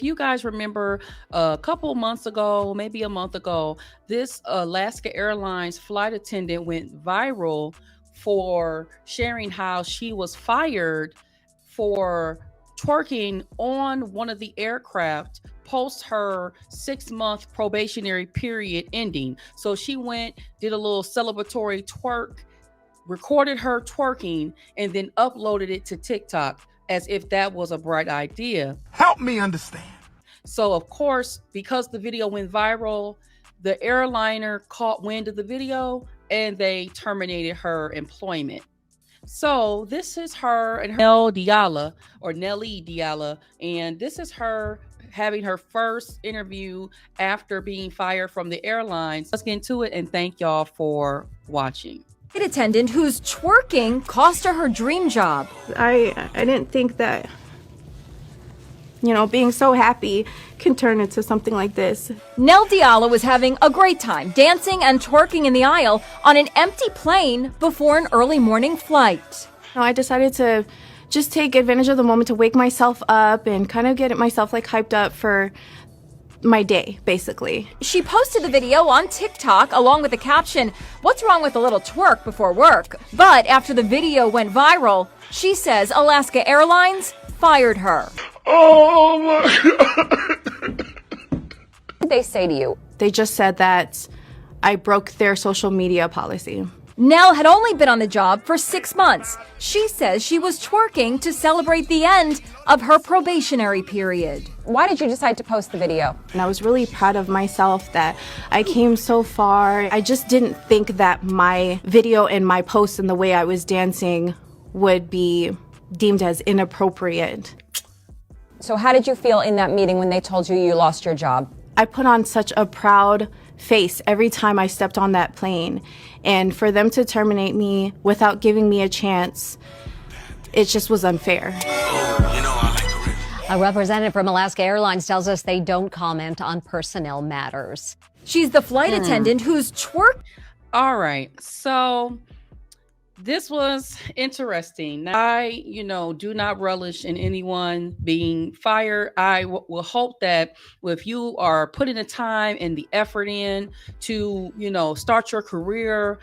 You guys remember a couple months ago, maybe a month ago, this Alaska Airlines flight attendant went viral for sharing how she was fired for twerking on one of the aircraft post her 6 month probationary period ending. So she went, did a little celebratory twerk, recorded her twerking, and then uploaded it to TikTok as if that was a bright idea. Help me understand. So, of course, because the video went viral, the airliner caught wind of the video and they terminated her employment. So, this is her and Nell Diala or Nelly Diala, and this is her having her first interview after being fired from the airlines. Let's get into it and thank y'all for watching. Flight attendant whose twerking cost her dream job. I didn't think that, being so happy can turn into something like this. Nell Diala was having a great time dancing and twerking in the aisle on an empty plane before an early morning flight. I decided to just take advantage of the moment to wake myself up and kind of get myself hyped up for my day, basically. She posted the video on TikTok along with the caption, "What's wrong with a little twerk before work?" But after the video went viral, she says Alaska Airlines fired her. Oh my God. What did they say to you? They just said that I broke their social media policy. Nell had only been on the job for 6 months. She says she was twerking to celebrate the end of her probationary period. Why did you decide to post the video? And I was really proud of myself that I came so far. I just didn't think that my video and my post and the way I was dancing would be deemed as inappropriate. So how did you feel in that meeting when they told you you lost your job? I put on such a proud face every time I stepped on that plane. And for them to terminate me without giving me a chance, it just was unfair. A representative from Alaska Airlines tells us they don't comment on personnel matters. She's the flight attendant who's twerked. All right. So this was interesting. I, do not relish in anyone being fired. I will hope that if you are putting the time and the effort in to, start your career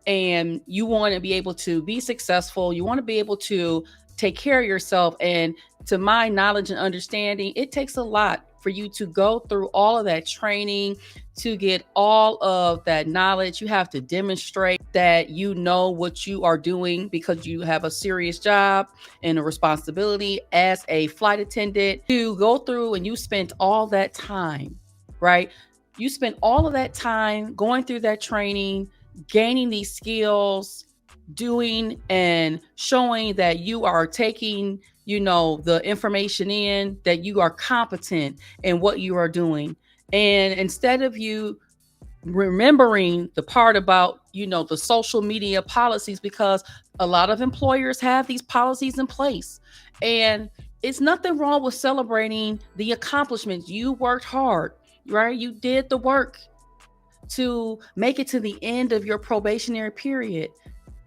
and you want to be able to be successful, you want to be able to take care of yourself. And to my knowledge and understanding, it takes a lot for you to go through all of that training, to get all of that knowledge. You have to demonstrate that you know what you are doing because you have a serious job and a responsibility as a flight attendant to go through, and you spent all that time, right? You spent all of that time going through that training, gaining these skills, doing and showing that you are taking the information in, that you are competent in what you are doing. And instead of you remembering the part about, the social media policies, because a lot of employers have these policies in place, and it's nothing wrong with celebrating the accomplishments. You worked hard, right? You did the work to make it to the end of your probationary period.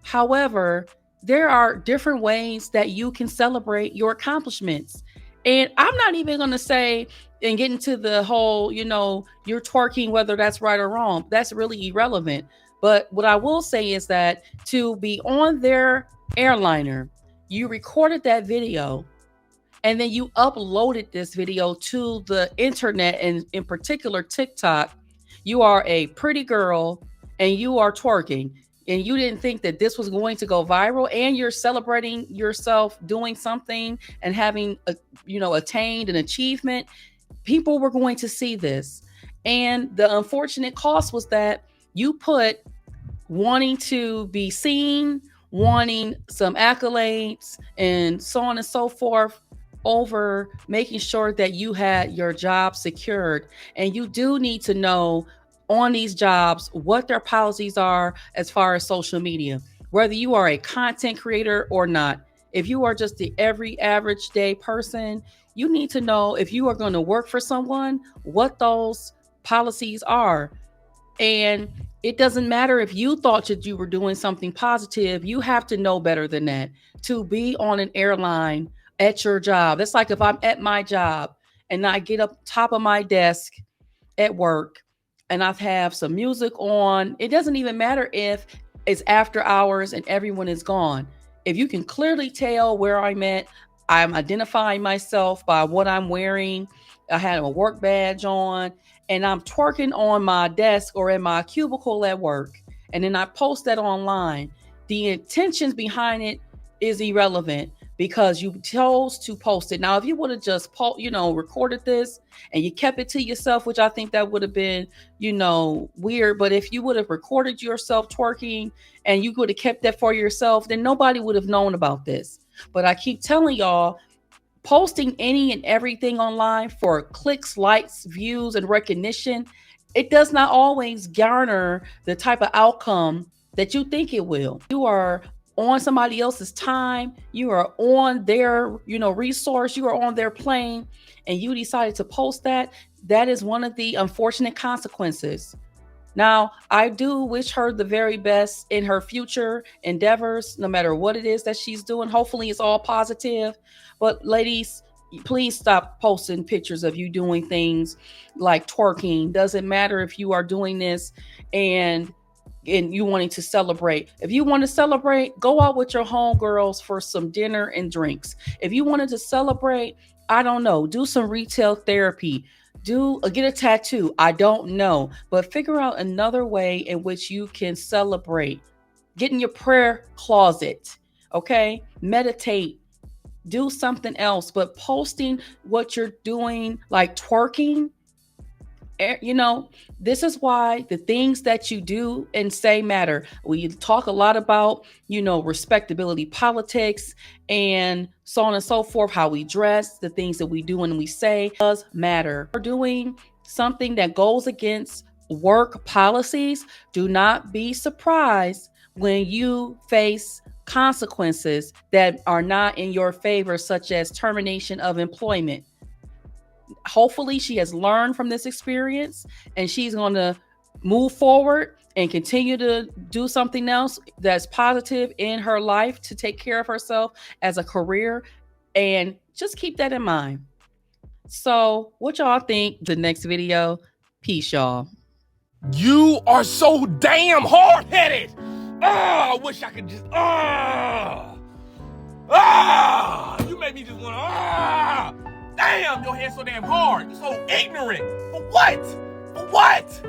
However, there are different ways that you can celebrate your accomplishments. And I'm not even going to say and get into the whole, you're twerking, whether that's right or wrong. That's really irrelevant. But what I will say is that to be on their airliner, you recorded that video and then you uploaded this video to the internet, and in particular TikTok. You are a pretty girl and you are twerking, and you didn't think that this was going to go viral, and you're celebrating yourself doing something and having attained an achievement. People were going to see this. And the unfortunate cost was that you put wanting to be seen, wanting some accolades, and so on and so forth, over making sure that you had your job secured. And you do need to know on these jobs what their policies are as far as social media, whether you are a content creator or not. If you are just the every average day person, you need to know, if you are going to work for someone, what those policies are. And it doesn't matter if you thought that you were doing something positive. You have to know better than that to be on an airline at your job. It's like if I'm at my job and I get up top of my desk at work and I have some music on. It doesn't even matter if it's after hours and everyone is gone. If you can clearly tell where I'm at, I'm identifying myself by what I'm wearing. I have a work badge on and I'm twerking on my desk or in my cubicle at work. And then I post that online. The intentions behind it is irrelevant because you chose to post it. Now, if you would have just recorded this and you kept it to yourself, which I think that would have been, weird. But if you would have recorded yourself twerking and you would have kept that for yourself, then nobody would have known about this. But I keep telling y'all, posting any and everything online for clicks, likes, views, and recognition, it does not always garner the type of outcome that you think it will. You are on somebody else's time, you are on their, resource, you are on their plane, and you decided to post that. That is one of the unfortunate consequences. Now, I do wish her the very best in her future endeavors, no matter what it is that she's doing. Hopefully it's all positive. But ladies, please stop posting pictures of you doing things like twerking. Doesn't matter if you are doing this and you wanting to celebrate. If you want to celebrate, go out with your homegirls for some dinner and drinks. If you wanted to celebrate, I don't know, do some retail therapy. Get a tattoo. I don't know, but figure out another way in which you can celebrate. Get in your prayer closet, okay? Meditate, do something else, but posting what you're doing, like twerking, this is why the things that you do and say matter. We talk a lot about, respectability politics and so on and so forth, how we dress, the things that we do and we say does matter. We're doing something that goes against work policies. Do not be surprised when you face consequences that are not in your favor, such as termination of employment. Hopefully she has learned from this experience and she's going to move forward and continue to do something else that's positive in her life to take care of herself as a career. And just keep that in mind. So what y'all think the next video? Peace, y'all. You are so damn hard-headed. I wish I could just, you made me just want to, damn, your head's so damn hard. You're so ignorant. For what? For what?